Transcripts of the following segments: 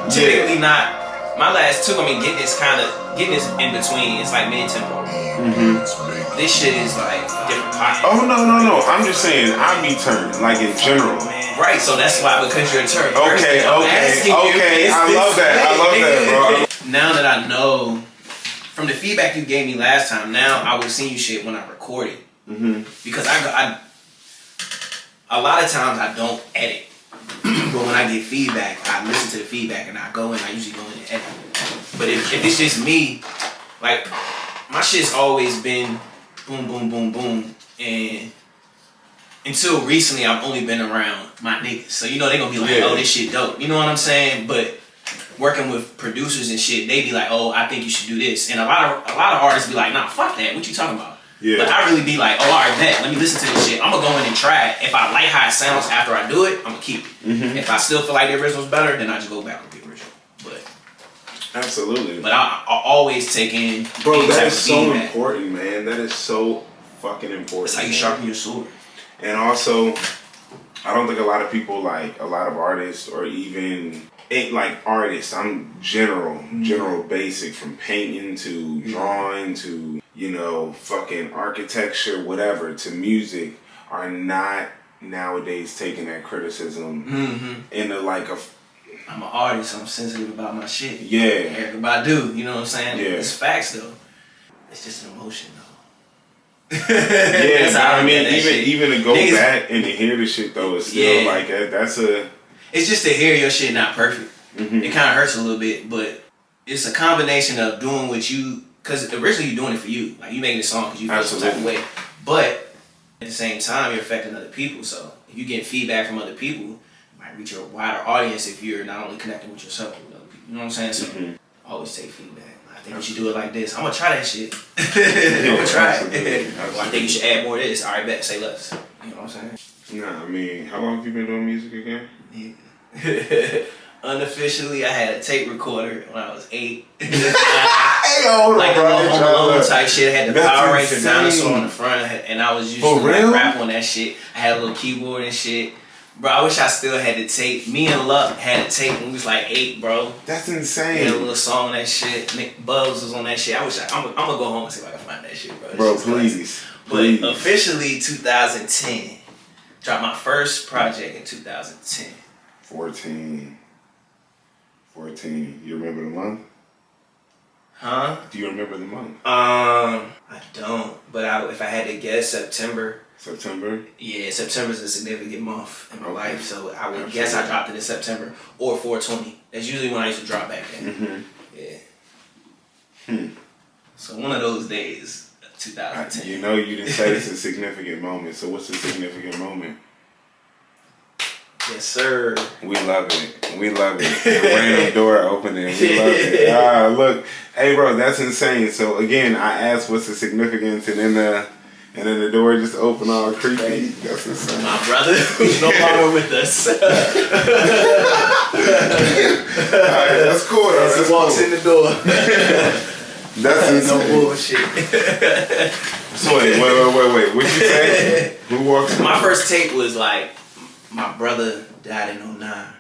Typically not. My last two, I mean, getting this in between. It's like mid tempo. This shit is like different pockets. Oh no! I'm just saying I be turned like in general. Right, so that's why because you're a turn. Okay. I love that, bro. Now that I know from the feedback you gave me last time, now I will send you shit when I record it. Because I a lot of times I don't edit. But when I get feedback, I listen to the feedback and I go and I usually go in and edit. But if it's just me, like my shit's always been boom, boom, boom, boom. And until recently, I've only been around my niggas. So, you know, they gonna be like, oh, this shit dope. You know what I'm saying? But working with producers and shit, they be like, oh, I think you should do this. And a lot of artists be like, nah, fuck that. What you talking about? Yeah. But I really be like, oh, all right, bet. Let me listen to this shit. I'm gonna go in and try it. If I like how it sounds after I do it, I'm gonna keep it. If I still feel like the original's better, then I just go back with the original. But absolutely. But I always take in. Bro, that is so important, man. That is so fucking important. That's how you sharpen your sword. And also, I don't think a lot of people, like a lot of artists, or even like artists, I'm general basic, from painting to drawing to, you know, fucking architecture, whatever, to music, are not nowadays taking that criticism into like a... I'm an artist, so I'm sensitive about my shit. Yeah. Everybody do, you know what I'm saying? Yeah. It's facts though. It's just an emotion though. Yeah, I mean, even to go back and to hear the shit though, it's still like that's a... It's just to hear your shit not perfect. It kind of hurts a little bit, but it's a combination of doing what you... Because originally you're doing it for you. Like, you making this song because you feel some type of way. But at the same time, you're affecting other people. So if you get feedback from other people, you might reach a wider audience if you're not only connecting with yourself, but with other people. You know what I'm saying? So always take feedback. I think we should do it like this. I'm going to try that shit. I'm going to try it. Well, I think you should add more to this. All right, bet. Say less. You know what I'm saying? Nah, I mean, how long have you been doing music again? Unofficially, I had a tape recorder when I was 8. Hey, hold like on, a little Home Alone type shit. I had the That's Power Ranger insane. dinosaur on the front, and I was used to like rap on that shit. I had a little keyboard and shit. Bro, I wish I still had the tape. Me and Luck had a tape when we was like 8, bro. That's We insane. had a little song on that shit. Nick Bubs was on that shit. I'm gonna go home and see if I can find that shit, bro. Bro, please. But officially 2010. Dropped my first project in 2010. 14. You remember the month? Huh? Do you remember the month? I don't. But if I had to guess, September. September? Yeah, September's a significant month in my life, so I would guess I dropped it in September or 4/20. That's usually when I used to drop back then. Yeah. So one of those days, 2010. You know, you didn't say it's a significant moment. So what's a significant moment? Yes, sir. We love it. We love it. The random door opening. We love it. Look, hey, bro, that's insane. So again, I asked what's the significance, and then the door just opened all creepy. That's insane. My brother, who's no longer with us. Alright, that's cool. As he walks in the door. That's insane. No bullshit. So wait. What'd you say? Who walks in? My first tape was like, my brother died in 09.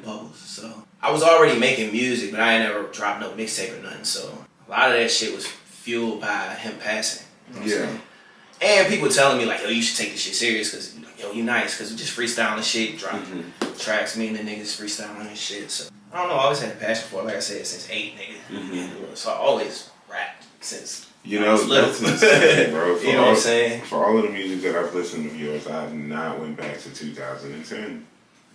Bubbles. So I was already making music, but I ain't never dropped no mixtape or nothing. So a lot of that shit was fueled by him passing. You know what I'm saying? And people telling me like, yo, you should take this shit serious because, yo, you nice because we just freestyling shit, dropping tracks, me and the niggas freestyling and shit. So I don't know, I always had a passion for it, like I said, since 8, nigga. So I always rapped since I was little. That's insane, bro. You know what I'm saying? For all of the music that I've listened of yours, I have not went back to 2010.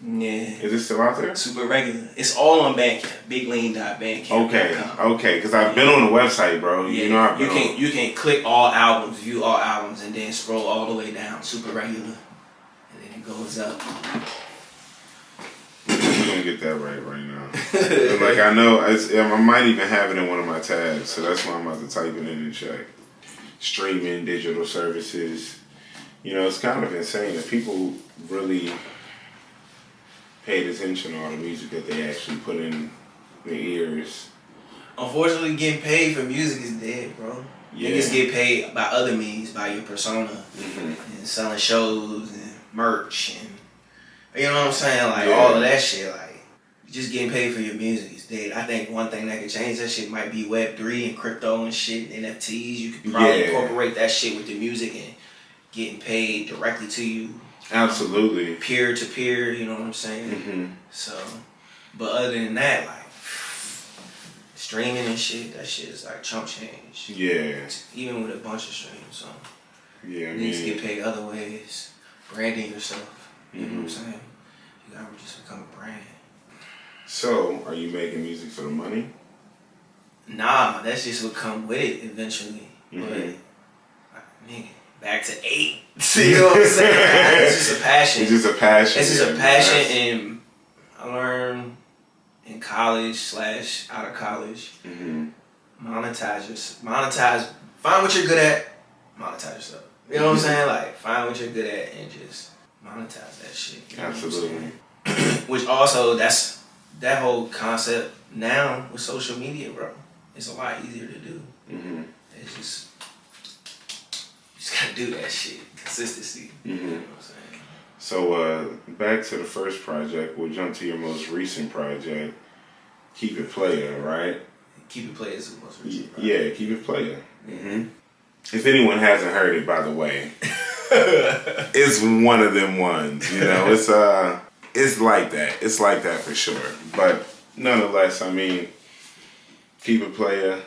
Yeah. Is it still out there? Super regular. It's all on Bandcamp. BigLean.bandcamp.com. Okay, because I've been on the website, bro. Yeah. You know I've been You can click all albums, view all albums, and then scroll all the way down. Super regular. And then it goes up. I'm gonna get that right now. Like I know, I might even have it in one of my tabs, so that's why I'm about to type it in and check. Streaming, digital services. You know, it's kind of insane that people really paid attention to all the music that they actually put in their ears. Unfortunately, getting paid for music is dead, bro. Yeah. Niggas get paid by other means, by your persona, and selling shows and merch, and you know what I'm saying, like all of that shit. Like, just getting paid for your music is dead. I think one thing that could change that shit might be Web3 and crypto and shit, NFTs. You could probably incorporate that shit with the music and getting paid directly to you. Absolutely. Peer to peer, you know what I'm saying? Mm-hmm. So, but other than that, like, streaming and shit, that shit is like chump change. Yeah. Even with a bunch of streams, so. Yeah, you need to get paid other ways. Branding yourself. You know what I'm saying? You gotta just become a brand. So, are you making music for the money? Nah, that's just what come with it eventually. Mm-hmm. But, nigga, back to 8. You know what I'm saying? It's just a passion. It's just a passion. It's just a passion, and I learned in college / out of college. Mm-hmm. Monetize. Find what you're good at. Monetize yourself. You know what I'm saying? Like, find what you're good at and just monetize that shit. You know Absolutely. Which also, that's that whole concept now with social media, bro. It's a lot easier to do. Mm-hmm. It's just, you just gotta do that shit. Consistency. Mm-hmm. You know what I'm saying? So, back to the first project. We'll jump to your most recent project, Keep It Player, right? Keep It Player is the most recent project. Yeah, Keep It Player. Mm-hmm. If anyone hasn't heard it, by the way, it's one of them ones. You know, it's like that. It's like that for sure. But nonetheless, I mean, Keep It Player,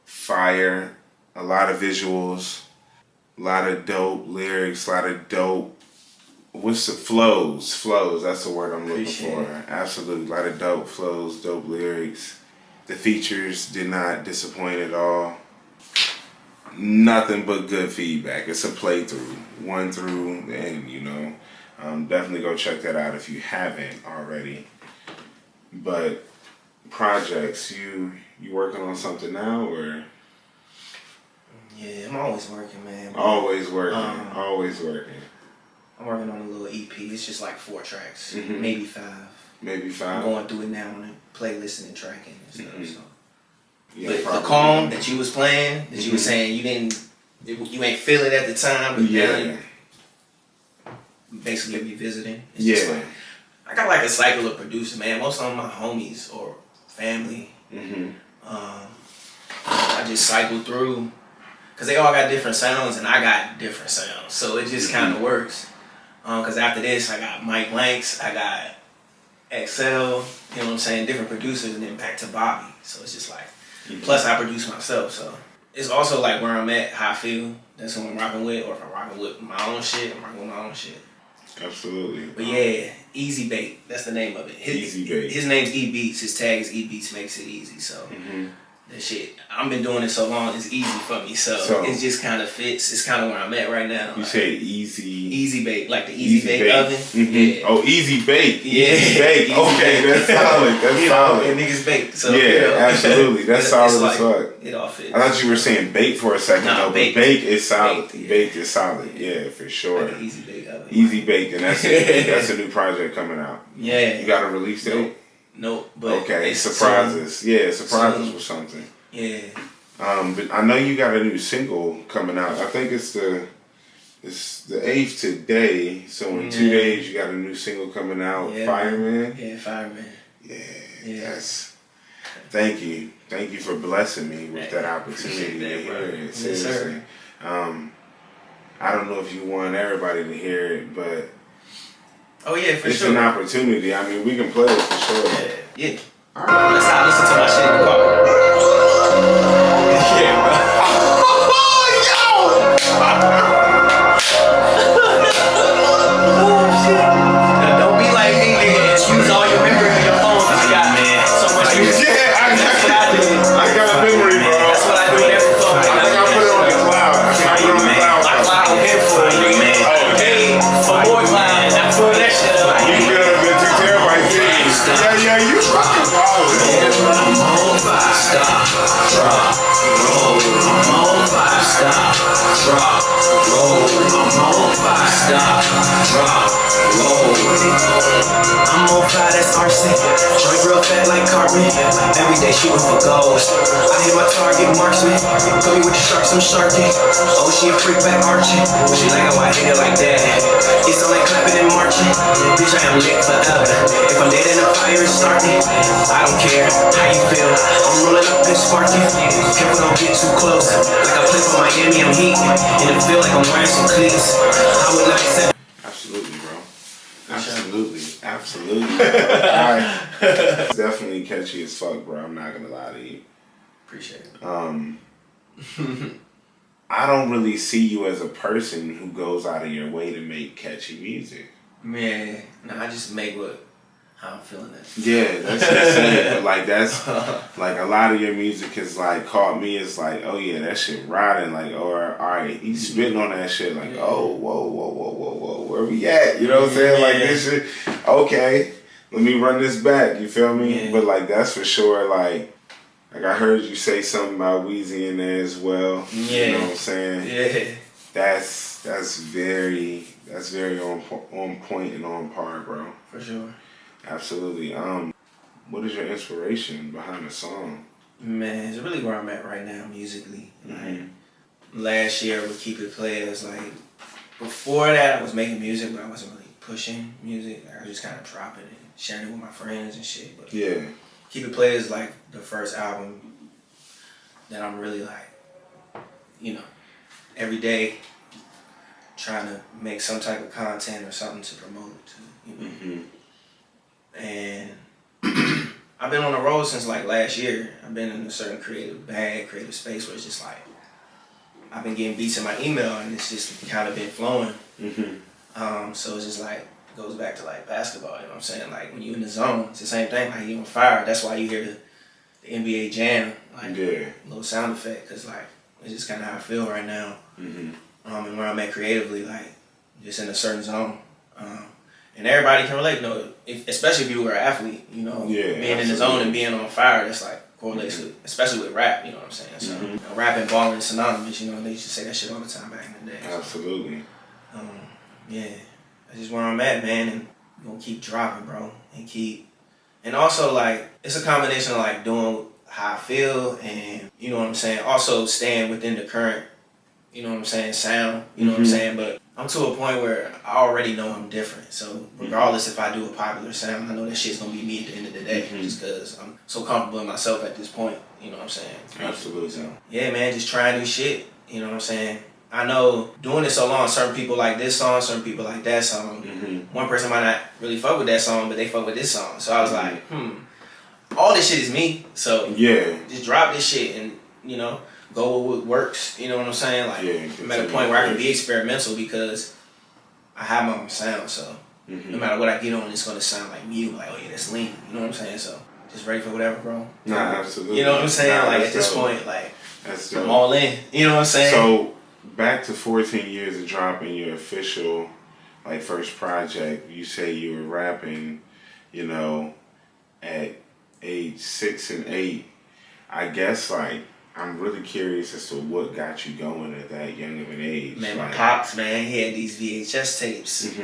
fire, a lot of visuals, a lot of dope lyrics, a lot of dope. What's the flows? Flows. That's the word I'm looking for. Absolutely, a lot of dope flows, dope lyrics. The features did not disappoint at all. Nothing but good feedback. It's a playthrough, 1 through the end, you know. Definitely go check that out if you haven't already. But projects, you working on something now, or? Yeah, I'm always working, man. Always working. Always working. I'm working on a little EP. It's just like 4 tracks, Mm-hmm. maybe 5. Maybe 5. I'm going through it now on the playlisting and tracking and stuff. Mm-hmm. So. Yeah, but probably. the calm that you was playing, that you was saying you ain't feel it at the time, but now you basically revisiting. It's just like, I got like a cycle of producers, man. Most of them my homies or family. Mm-hmm. I just cycle through, cause they all got different sounds and I got different sounds, so it just kind of works. Cause after this, I got Mike Blanks, I got XL, you know what I'm saying, different producers, and then back to Bobby. So it's just like. Plus, I produce myself, so it's also like where I'm at, how I feel. That's who I'm rocking with, or if I'm rocking with my own shit, I'm rocking with my own shit. Absolutely. But yeah, Easy Bait, that's the name of it. Easy Bait. His name's E Beats. His tag is E Beats, makes it easy. So that shit, I've been doing it so long, it's easy for me. So it just kind of fits. It's kind of where I'm at right now. You like, say Easy Bake, like the Easy Bake oven. Mm-hmm. Yeah. Oh, Easy Bake. Yeah. Easy Bake. Okay, that's solid. That's solid. And niggas bake. So, absolutely. That's solid as fuck. It all fits. I thought you were saying bake for a second, though, but bake is solid. Baked, Baked is solid. Yeah, for sure. Like Easy Bake oven. Easy Bake, and that's a new project coming out. Yeah. You got a release date? Nope. But okay, surprises. Yeah, surprises with something. Yeah. But I know you got a new single coming out. I think it's the 8th today. So in 2 days, you got a new single coming out. Yeah, Fireman. Yeah, Fireman. Yeah. Thank you for blessing me with that opportunity to hear it. Seriously. I don't know if you want everybody to hear it, but oh yeah, for it's sure. an opportunity. I mean, we can play it for sure. Yeah. All right. That's how I listen to my shit in the car. Yeah, bro. Now, don't be like me, nigga, and use all your memory on your phone because you got so much music. That's what I did. I got a memory, bro. That's what I do with every phone. I think I put it on the cloud. My cloud here for you, man. Hey, for more cloud, I pull that shit up. You could have been 2 terabytes. Yeah, you fucking balling. I'm on 5, stop, drop, roll. I'm on 5, stop, drop, roll. I'm on 5, stop, drop, roll with it. I'm on fire, that's arson. Drink real fat like Cartman. Every day shooting for goals. I hit my target, marksman. Put me with the sharks, I'm sharking. Oh, she a freak back arching. She like how I hit it like that. It's all like clapping and marching. Bitch, I am lit forever. If I'm dead in the fire, it's starting. I don't care how you feel. I'm rolling up and sparking. Careful, don't get too close. Like I play for Miami, I'm heat. And it feel like I'm wearing some cleats. I would not accept. Absolutely, bro. Absolutely. Alright. It's definitely catchy as fuck, bro. I'm not gonna lie to you. Appreciate it. I don't really see you as a person who goes out of your way to make catchy music. Man, nah, I just make how I'm feeling it. Yeah, that's what I'm saying. But like that's like a lot of your music is like caught me as like, oh yeah, that shit riding, like, or alright, he's spitting on that shit like, oh, whoa, where we at? You know what I'm saying? Like this shit, okay, let me run this back, you feel me? Yeah. But like that's for sure, like I heard you say something about Weezy in there as well. Yeah. You know what I'm saying? Yeah. That's very on point and on par, bro. For sure. Absolutely. What is your inspiration behind the song? Man, it's really where I'm at right now musically. Mm-hmm. Like, last year with Keep It Players, like before that I was making music, but I wasn't really pushing music. Like, I was just kind of dropping it, sharing it with my friends and shit. But Yeah. Keep It Players is like the first album that I'm really like, every day trying to make some type of content or something to promote it to, Mm-hmm. And I've been on the road since like last year. I've been in a certain creative space where it's just like I've been getting beats in my email and it's just kind of been flowing. Mm-hmm. So it's just like it goes back to like basketball. You know what I'm saying? Like when you in the zone, it's the same thing. Like you on fire. That's why you hear the NBA jam, like little sound effect, because like it's just kind of how I feel right now. Mm-hmm. And where I'm at creatively, like just in a certain zone. And everybody can relate, especially if you were an athlete, being in the zone and being on fire, that's like correlates with, especially with rap, you know what I'm saying? So rap and balling is synonymous, they used to say that shit all the time back in the day. So, Absolutely. That's just where I'm at, man, and I'm gonna keep dropping, bro, and also like, it's a combination of like doing how I feel and, you know what I'm saying, also staying within the current, you know what I'm saying, sound, you know what I'm saying, but I'm to a point where I already know I'm different. So regardless if I do a popular sound, I know that shit's gonna be me at the end of the day, just because I'm so comfortable in myself at this point, you know what I'm saying? Absolutely. So, yeah, man, just trying new shit, you know what I'm saying? I know doing it so long, certain people like this song, certain people like that song. One person might not really fuck with that song, but they fuck with this song. So I was like, all this shit is me. So just drop this shit and, go with what works, you know what I'm saying? Like, I'm at a point where I can be experimental because I have my own sound, so no matter what I get on, it's gonna sound like me, like, oh yeah, that's lean, you know what I'm saying? So, just ready for whatever, bro. Nah, absolutely. You know what I'm saying? Like, at this point, like, I'm all in, you know what I'm saying? So, back to 14 years of dropping your official, like, first project, you say you were rapping, at age 6 and 8. I guess, like, I'm really curious as to what got you going at that young of an age. Man, my pops, man, he had these VHS tapes,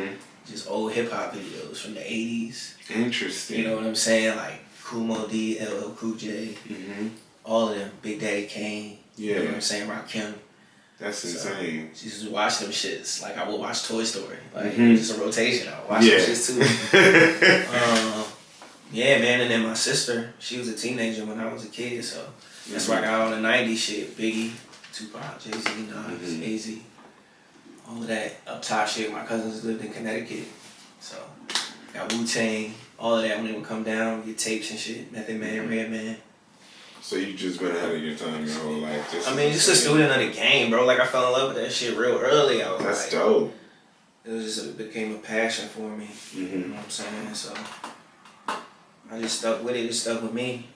just old hip hop videos from the 80s. Interesting. You know what I'm saying? Like Kool Moe Dee, LL Cool J, all of them, Big Daddy Kane. You know what I'm saying? Rakim. That's insane. Just watch them shits. Like I would watch Toy Story. Like it was just a rotation. I would watch them shits too. Yeah, man, and then my sister, she was a teenager when I was a kid, so that's why I got all the 90s shit. Biggie, Tupac, Jay-Z, Nas, AZ. All of that up top shit. My cousins lived in Connecticut. So, got Wu-Tang, all of that when they would come down, get tapes and shit. Method Man, Redman. So you just been ahead of your time your whole life? Just a student of the game, bro. Like, I fell in love with that shit real early. That's dope. It became a passion for me. You know what I'm saying? So, I just stuck with it. It stuck with me.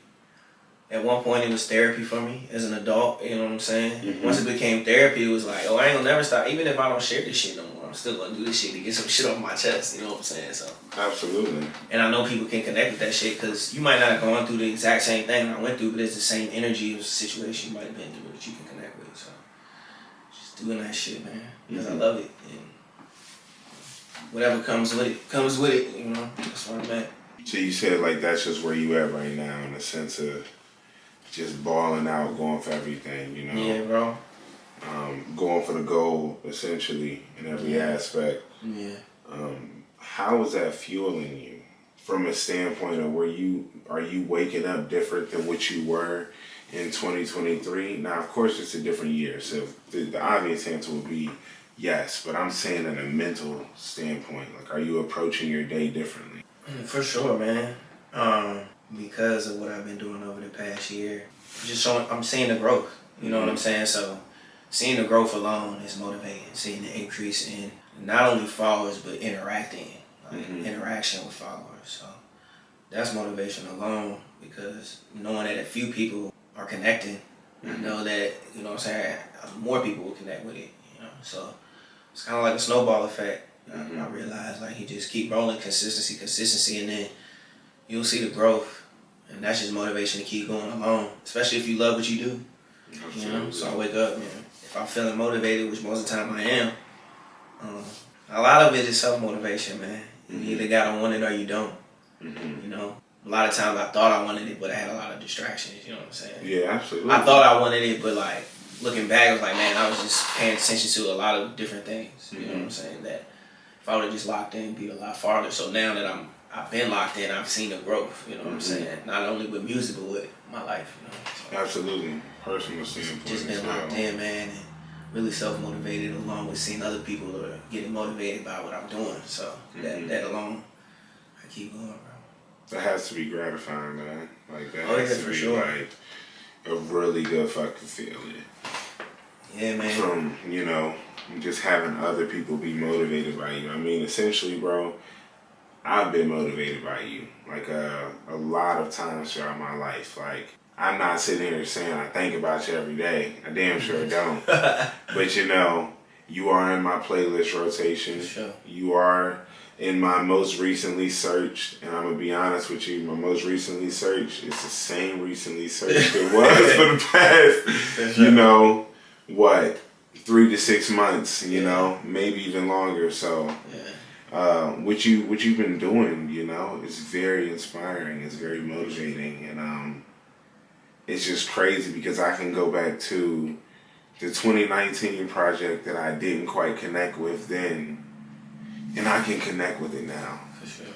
At one point, it was therapy for me as an adult, you know what I'm saying? Once it became therapy, it was like, oh, I ain't gonna never stop. Even if I don't share this shit no more, I'm still gonna do this shit to get some shit off my chest, you know what I'm saying? So absolutely. And I know people can connect with that shit because you might not have gone through the exact same thing I went through, but it's the same energy of the situation you might have been through that you can connect with. So just doing that shit, man, because I love it. And whatever comes with it, comes with it. You know, that's what I'm at. So you said like that's just where you at right now in the sense of just balling out, going for everything, you know? Yeah, bro. Going for the goal essentially in every aspect. Yeah. How is that fueling you from a standpoint of are you waking up different than what you were in 2023? Now, of course, it's a different year, so the obvious answer would be yes, but I'm saying in a mental standpoint, like, are you approaching your day differently? For sure, man. Because of what I've been doing over the past year, I'm seeing the growth. You know what I'm saying? So, seeing the growth alone is motivating. Seeing the increase in not only followers but interaction with followers. So, that's motivation alone because knowing that a few people are connecting, I know that, you know what I'm saying, more people will connect with it, you know. So it's kind of like a snowball effect. I realize like you just keep rolling consistency, and then you'll see the growth. And that's just motivation to keep going along, especially if you love what you do. Absolutely. You know, so I wake up, man, if I'm feeling motivated, which most of the time I am, a lot of it is self-motivation, man. You either gotta want it or you don't. You know, a lot of times I thought I wanted it, but I had a lot of distractions. You know what I'm saying? Yeah, absolutely. I thought I wanted it, but like looking back, I was like, man, I was just paying attention to a lot of different things. You know what I'm saying? That if I would have just locked in, it'd be a lot farther. So now that I've been locked in, I've seen the growth. You know what I'm saying? Not only with music, but with my life. You know? So Absolutely, personal standpoint. just been locked in, man, and really self-motivated, along with seeing other people that are getting motivated by what I'm doing. So that alone, I keep going, bro. That has to be gratifying, man. Like that Oh, has yeah, to for be sure. like a really good fucking feeling. Yeah, man. From, you know, just having other people be motivated by you. I mean, essentially, bro, I've been motivated by you. Like a lot of times throughout my life. Like, I'm not sitting here saying I think about you every day. I damn sure don't. But you know, you are in my playlist rotation. For sure. You are in my most recently searched, and I'm gonna be honest with you, my most recently searched is the same recently searched it was for the past, you know, what, 3 to 6 months, you know, maybe even longer. So, what you've been doing, you know, is very inspiring. It's very motivating, and it's just crazy because I can go back to the 2019 project that I didn't quite connect with then. And I can connect with it now. For sure.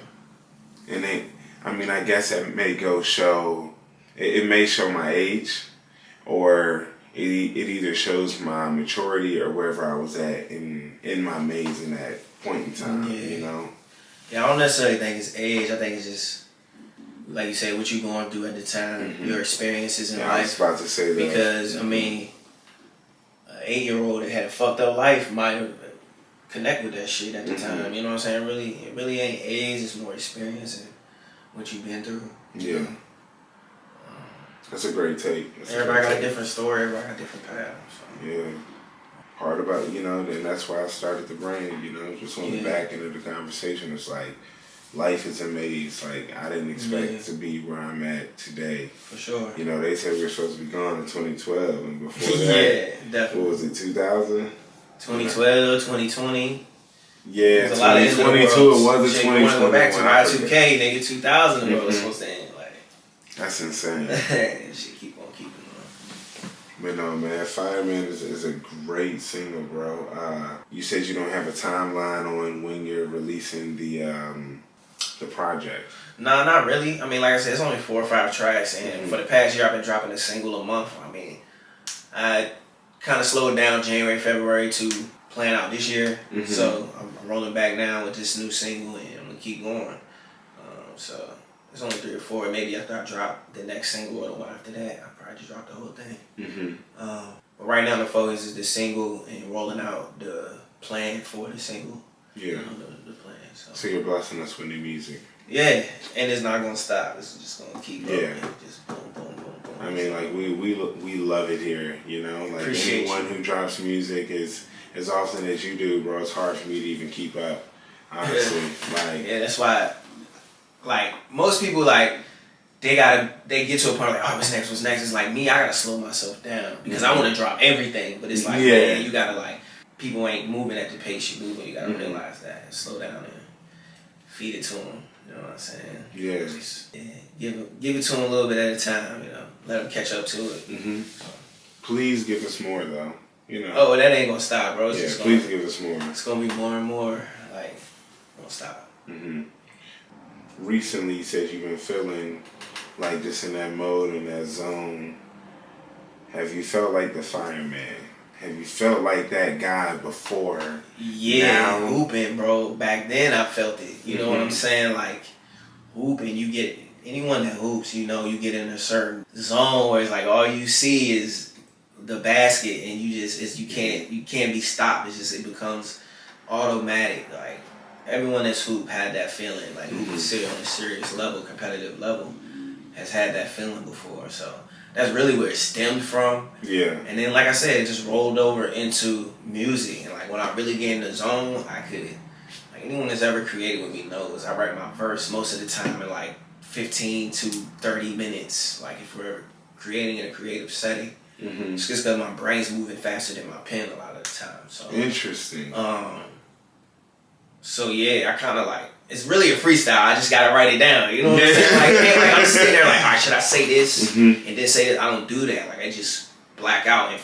And I guess it may it may show my age, or it either shows my maturity or wherever I was at in my maze in that point in time, you know? Yeah, I don't necessarily think it's age. I think it's just, like you say, what you're going through at the time, your experiences in life. I was about to say that. Because, I mean, an 8-year-old that had a fucked up life might have connect with that shit at the time. You know what I'm saying? It really ain't age. It's more experience and what you've been through. Yeah. That's a great take. Everybody got a different story. Everybody got a different path. So. Yeah. Part about, you know, and that's why I started the brand, you know, just on the back end of the conversation. It's like, life is a maze. Like, I didn't expect to be where I'm at today. For sure. You know, they said we were supposed to be gone in 2012, and before that, definitely. What was it, 2000? 2012, 2020. Yeah, 2022 it was a 2020. Go back to Y2K, nigga, 2000 the world was supposed to end. Like, that's insane. Shit keep on keeping on. But no, man, Fireman is a great single, bro. You said you don't have a timeline on when you're releasing the project. Nah, not really. I mean, like I said, it's only 4 or 5 tracks, and for the past year, I've been dropping a single a month. I mean, I kind of slowed down January, February to plan out this year. So I'm rolling back now with this new single, and I'm gonna keep going. So it's only 3 or 4. Maybe after I drop the next single or the one after that, I'll probably just drop the whole thing. But right now the focus is the single and rolling out the plan for the single. Yeah. You know, the plan. So you're blessing us with new music. Yeah, and it's not gonna stop. It's just gonna keep going. Yeah. Just boom, boom, boom, boom. I mean, like we love it here, you know. Like Appreciate anyone you. who drops music as often as you do, bro. It's hard for me to even keep up. Honestly, like that's why. Like most people, like they get to a point like, oh, what's next? What's next? It's like me, I gotta slow myself down because I want to drop everything. But it's like, man, you gotta like people ain't moving at the pace you moving. You gotta realize that and slow down and feed it to them. You know what I'm saying? Yeah. Just, give it to them a little bit at a time. You know, let them catch up to it. Mm-hmm. Please give us more though. You know. Oh, that ain't gonna stop, bro. It's yeah. just Please give us more. It's gonna be more and more. Like, won't stop. Mm-hmm. Recently, you said you've been feeling like just in that mode, in that zone. Have you felt like the fireman? Have you felt like that guy before? Yeah, hooping, bro. Back then, I felt it. You know what I'm saying? Like, hooping, you get anyone that hoops, you know, you get in a certain zone where it's like all you see is the basket, and you just you can't be stopped. It's just it becomes automatic. Like everyone that's hoop had that feeling. Like who can sit on a serious level, competitive level, has had that feeling before. So that's really where it stemmed from. Yeah. And then, like I said, it just rolled over into music. And like when I really get in the zone, I could, like anyone that's ever created with me knows, I write my verse most of the time in like 15 to 30 minutes. Like if we're creating in a creative setting. It's just because my brain's moving faster than my pen a lot of the time. So interesting. So yeah, I kind of like, it's really a freestyle. I just gotta write it down. You know what I'm saying? Like I'm sitting there like, all right, should I say this and then say this? I don't do that. Like I just black out and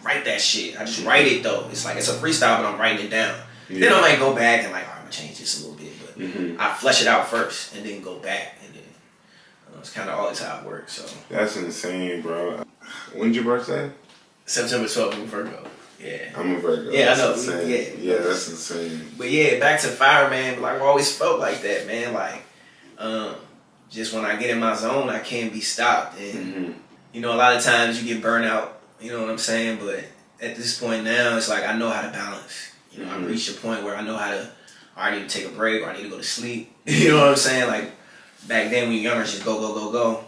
write that shit. I just write it though. It's like it's a freestyle, but I'm writing it down. Then I might go back and like, all right, I'm gonna change this a little bit, but I flesh it out first and then go back, and then it's kind of always how it works. So that's insane, bro. When's your birthday? September 12th, I'm Virgo. Yeah. I'm a Virgo. Yeah, that's I know. Insane. Yeah, that's insane. But yeah, back to fire, man. Like I always felt like that, man. Like, just when I get in my zone, I can't be stopped. And you know, a lot of times you get burnt out. You know what I'm saying? But at this point now, it's like I know how to balance. You know, I reached a point where I know how to. I need to take a break, or I need to go to sleep. You know what I'm saying? Like back then when you're younger, it's just go, go, go, go.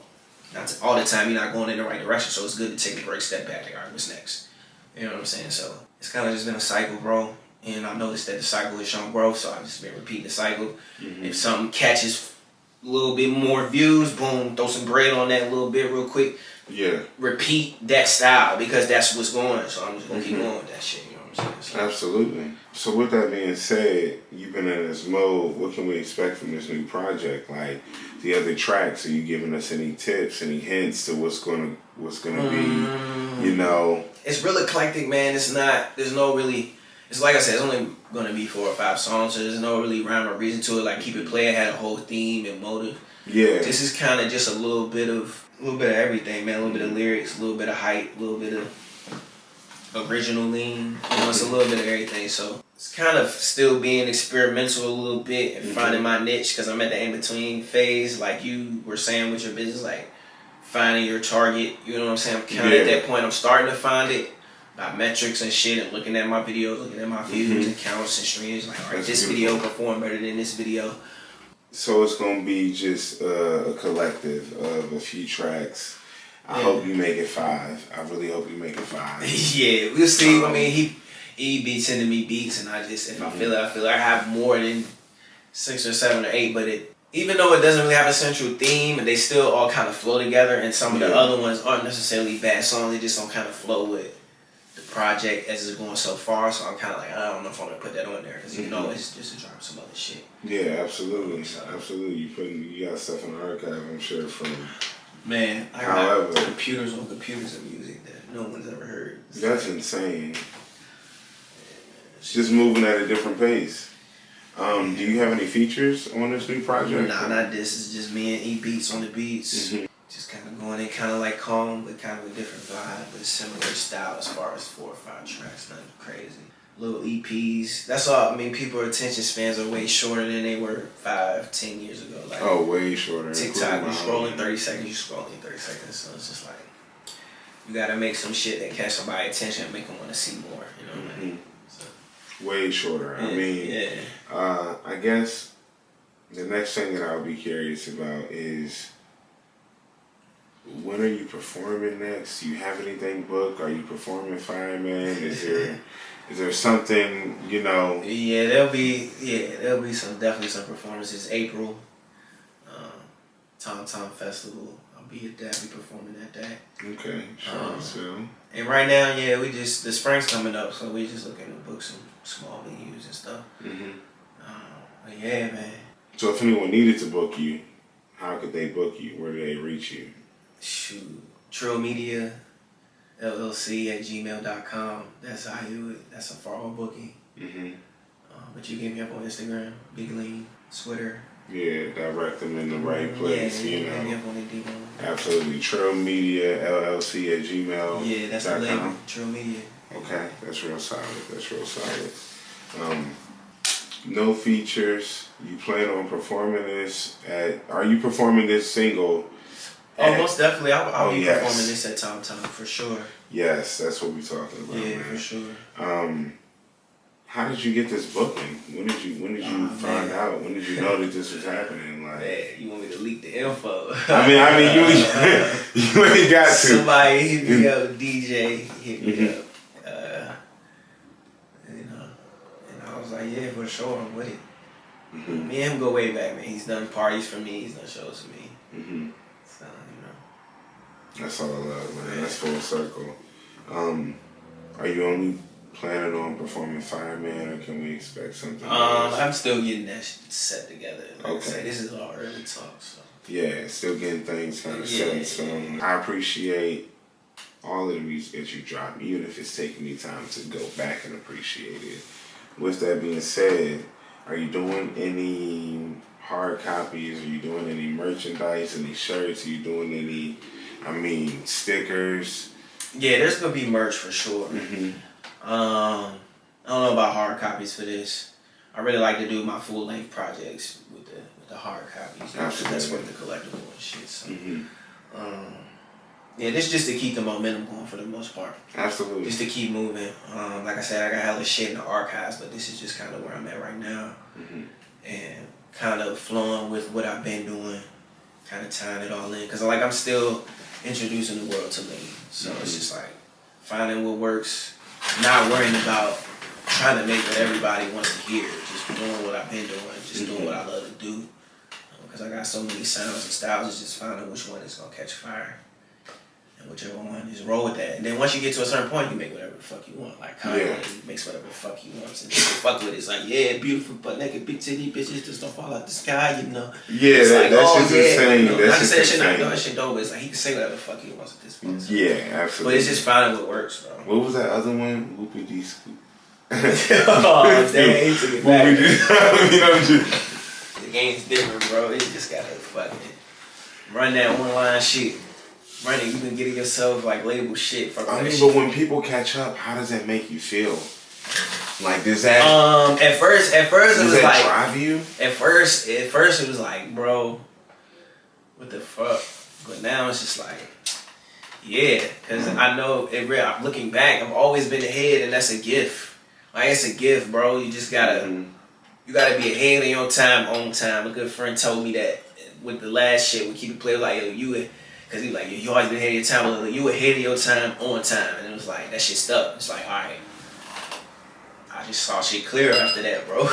Not all the time. You're not going in the right direction. So it's good to take a break, step back. Like, all right, what's next? You know what I'm saying? So it's kind of just been a cycle, bro. And I noticed that the cycle is showing growth, so I've just been repeating the cycle. If something catches a little bit more views, boom, throw some bread on that a little bit real quick. Yeah. Repeat that style because that's what's going. So I'm just going to keep going with that shit, you know what I'm saying? So, absolutely. So with that being said, you've been in this mode. What can we expect from this new project? Like the other tracks, are you giving us any tips, any hints to what's gonna be, you know? It's real eclectic, man. It's not, there's no really, it's like I said, it's only going to be 4 or 5 songs, so there's no really rhyme or reason to it. Like Keep It Playing had a whole theme and motive. Yeah. This is kind of just a little bit of everything, man. A little bit of lyrics, a little bit of hype, a little bit of original lean. You know, it's a little bit of everything. So it's kind of still being experimental a little bit and finding my niche because I'm at the in-between phase, like you were saying with your business, like finding your target. You know what I'm saying? I'm kind of at that point. I'm starting to find it by metrics and shit and looking at my videos, looking at my views and counts and streams. Like, all right, this video performed better than this video. So it's gonna be just a collective of a few tracks. I hope you make it 5. I really hope you make it 5. Yeah, we'll see. I mean, he be sending me beats, and I just, if I feel it, I feel it. I have more than 6 or 7 or 8, but even though it doesn't really have a central theme, and they still all kind of flow together, and some of the other ones aren't necessarily bad songs, they just don't kind of flow with the project as it's going so far. So I'm kind of like, I don't know if I'm gonna put that on there because you know it's just to drop some other shit. Yeah, absolutely, absolutely. You got stuff in the archive, I'm sure, from. Man, I got computers on computers of music that no one's ever heard. That's insane. It's just moving at a different pace. Do you have any features on this new project? Nah, not this. It's just me and E Beats on the beats. Just kind of going in kind of like calm, but kind of a different vibe, but a similar style as far as 4 or 5 tracks. Nothing crazy. Little EPs. That's all. I mean, people's attention spans are way shorter than they were 5, 10 years ago. Like, way shorter. TikTok, you scrolling 30 seconds, you scrolling 30 seconds. So it's just like, you gotta make some shit that catch somebody's attention and make them want to see more. You know what I mean? So, way shorter. I mean, I guess the next thing that I'll be curious about is, when are you performing next? Do you have anything booked? Are you performing Fireman? Is there something, you know? Yeah, there'll be definitely some performances. April, Tom Tom Festival. I'll be definitely performing that day. Okay, Charlottesville. And right now, yeah, the spring's coming up, so we just looking to book some small venues and stuff. But yeah, man. So if anyone needed to book you, how could they book you? Where do they reach you? Shoot, Trill Media, LLC@gmail.com. That's how you do it. That's a for all booking. But you get me up on Instagram, Big Lean, Twitter. Yeah, direct them in the right place. Yeah, you get know. me up on the D1. Absolutely. Trill Media, LLC@gmail. Yeah, that's the label. Trill Media. Okay, that's real solid. No features. You plan on performing this are you performing this single? Oh, most definitely. I'll be performing this at Tom for sure. Yes, that's what we're talking about. Yeah, man. for sure. How did you get this booking? When did you find out? When did you know that this was happening? Like, man, you want me to leak the info? I mean, you ain't got to. Somebody hit me up, DJ hit me up. And I was like, yeah, for sure, I'm with it. Me and him go way back, man. He's done parties for me. He's done shows for me. So, That's all I love, man. That's full circle. Are you only planning on performing Fireman, or can we expect something else? I'm still getting that set together. Like I said, this is all early talk, so. Yeah, still getting things kind of set in stone. I appreciate all of the music that you drop, even if it's taking me time to go back and appreciate it. With that being said, are you doing any hard copies? Are you doing any merchandise, any shirts? Are you doing any, stickers? Yeah, there's going to be merch for sure. I don't know about hard copies for this. I really like to do my full-length projects with the hard copies. That's worth the collectible and shit. So, yeah, this is just to keep the momentum going for the most part. Absolutely. Just to keep moving. Like I said, I got hella shit in the archives, but this is just kind of where I'm at right now. And kind of flowing with what I've been doing, kind of tying it all in. Because I'm still introducing the world to me. So it's just like finding what works, not worrying about trying to make what everybody wants to hear. Just doing what I've been doing, just doing what I love to do. Because I got so many sounds and styles, it's just finding which one is going to catch fire. And whichever one, just roll with that. And then once you get to a certain point, you make whatever the fuck you want. Like Kanye makes whatever the fuck he wants. And people fuck with it. It's like, yeah, beautiful butt naked, big titty bitches just don't fall out the sky, you know. Yeah, it's that's just insane. You know, That's not to say that just shit not insane. doing shit dope, but it's like he can say whatever the fuck he wants at this point. So. Yeah, absolutely. But it's just finding what works, bro. What was that other one? Loopy D Scoop. Oh, damn, he took it back. Just... The game's different, bro. You just gotta fucking run that one-line shit. Running, you been getting yourself like label shit from that shit. But when people catch up, how does that make you feel? Like, does that... At first it was like... drive you? At first it was like, bro, what the fuck? But now it's just like, yeah, because I know, looking back, I've always been ahead, and that's a gift. Like, it's a gift, bro. You just gotta, you gotta be ahead of your time, on time. A good friend told me that with the last shit, we keep it playing like, yo, because he was like, you always been ahead of your time, but you ahead of your time, on time. And it was like, that shit stuck. It's like, all right. I just saw shit clear after that, bro.